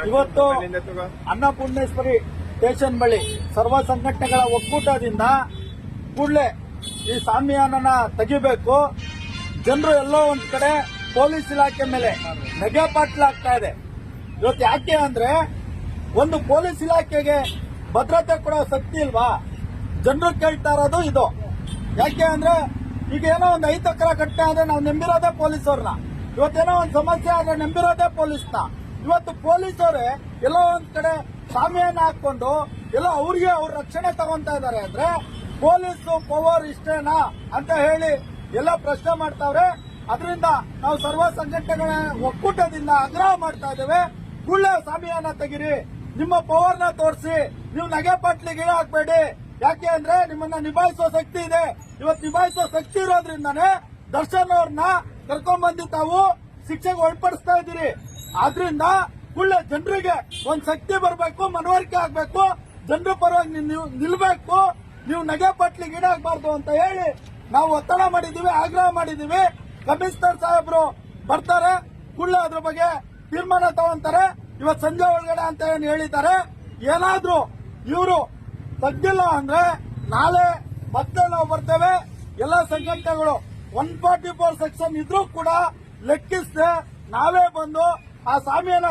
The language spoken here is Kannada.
ಇವತ್ತು ಅನ್ನಪೂರ್ಣೇಶ್ವರಿ ಸ್ಟೇಷನ್ ಬಳಿ ಸರ್ವ ಸಂಘಟನೆಗಳ ಒಕ್ಕೂಟದಿಂದ ಕೂಡಲೇ ಈ ಸಾಮಿಯಾನನ ತೆಗಿಬೇಕು. ಜನರು ಎಲ್ಲೋ ಒಂದ್ ಕಡೆ ಪೊಲೀಸ್ ಇಲಾಖೆ ಮೇಲೆ ನಗೆ ಪಾಟ್ಲಾಗ್ತಾ ಇದೆ. ಇವತ್ತು ಯಾಕೆ ಅಂದ್ರೆ ಒಂದು ಪೊಲೀಸ್ ಇಲಾಖೆಗೆ ಭದ್ರತೆ ಕೊಡೋ ಶಕ್ತಿ ಇಲ್ವಾ? ಜನರು ಕೇಳ್ತಾ ಇರೋದು ಇದು. ಯಾಕೆ ಅಂದ್ರೆ ಈಗ ಏನೋ ಒಂದು ಅಹಿತಕರ ಘಟನೆ ಆದ್ರೆ ನಾವು ನಂಬಿರೋದೇ ಪೊಲೀಸವ್ರನ್ನ. ಇವತ್ತೇನೋ ಒಂದು ಸಮಸ್ಯೆ ಆದ್ರೆ ನಂಬಿರೋದೇ ಪೊಲೀಸ್ನ. ಇವತ್ತು ಪೊಲೀಸರೇ ಎಲ್ಲೋ ಒಂದ್ ಕಡೆ ಸಾಮಿಯಾನ ಹಾಕೊಂಡು ಎಲ್ಲೋ ಅವ್ರಿಗೆ ಅವ್ರ ರಕ್ಷಣೆ ತಗೊಂತಾ ಇದಾರೆ ಅಂದ್ರೆ ಪೊಲೀಸು ಪವರ್ ಇಷ್ಟೇನಾ ಅಂತ ಹೇಳಿ ಎಲ್ಲ ಪ್ರಶ್ನೆ ಮಾಡ್ತಾವ್ರೆ. ಅದರಿಂದ ನಾವು ಸರ್ವ ಸಂಘಟನೆಗಳ ಒಕ್ಕೂಟದಿಂದ ಆಗ್ರಹ ಮಾಡ್ತಾ ಇದ್ದೇವೆ. ಕೂಡಲೇ ಸಾಮಿಯಾನ ತೆಗಿರಿ, ನಿಮ್ಮ ಪವರ್ನ ತೋರಿಸಿ, ನೀವು ನಗೆ ಪಟ್ಲಿಗೆ ಹಾಕ್ಬೇಡಿ. ಯಾಕೆ ಅಂದ್ರೆ ನಿಮ್ಮನ್ನ ನಿಭಾಯಿಸುವ ಶಕ್ತಿ ಇದೆ. ಇವತ್ತು ನಿಭಾಯಿಸುವ ಶಕ್ತಿ ಇರೋದ್ರಿಂದಾನೇ ದರ್ಶನ್ ಅವ್ರನ್ನ ಕರ್ಕೊಂಡ್ ಬಂದು ತಾವು ಶಿಕ್ಷೆಗೆ ಒಳಪಡಿಸ್ತಾ ಇದ್ದೀರಿ. ಆದ್ರಿಂದ ಕೂಡಲೇ ಜನರಿಗೆ ಒಂದ್ ಶಕ್ತಿ ಬರಬೇಕು, ಮನವರಿಕೆ ಆಗ್ಬೇಕು, ಜನರ ಪರವಾಗಿ ನೀವು ನಿಲ್ಬೇಕು, ನೀವು ನಗೆ ಪಟ್ಲಿಗೆ ಈಡಾಗಬಾರ್ದು ಅಂತ ಹೇಳಿ ನಾವು ಒತ್ತಡ ಮಾಡಿದೀವಿ, ಆಗ್ರಹ ಮಾಡಿದೀವಿ. ಕಮಿಷನರ್ ಸಾಹೇಬ್ರು ಬರ್ತಾರೆ, ಕೂಡಲೇ ಅದ್ರ ಬಗ್ಗೆ ತೀರ್ಮಾನ ತಗೊಂತಾರೆ. ಇವತ್ತು ಸಂಜೆ ಒಳಗಡೆ ಅಂತ ಏನ್ ಹೇಳಿದ್ದಾರೆ. ಏನಾದ್ರೂ ಇವರು ತೆಗ್ದಿಲ್ಲ ಅಂದ್ರೆ ನಾಳೆ ಮತ್ತೆ ನಾವು ಬರ್ತೇವೆ. ಎಲ್ಲ ಸಂಘಟನೆಗಳು 144 ಸೆಕ್ಷನ್ ಇದ್ರೂ ಕೂಡ ಲೆಕ್ಕಿಸದೆ ನಾವೇ ಬಂದು ಆ ಸಾಮಿಯಾನ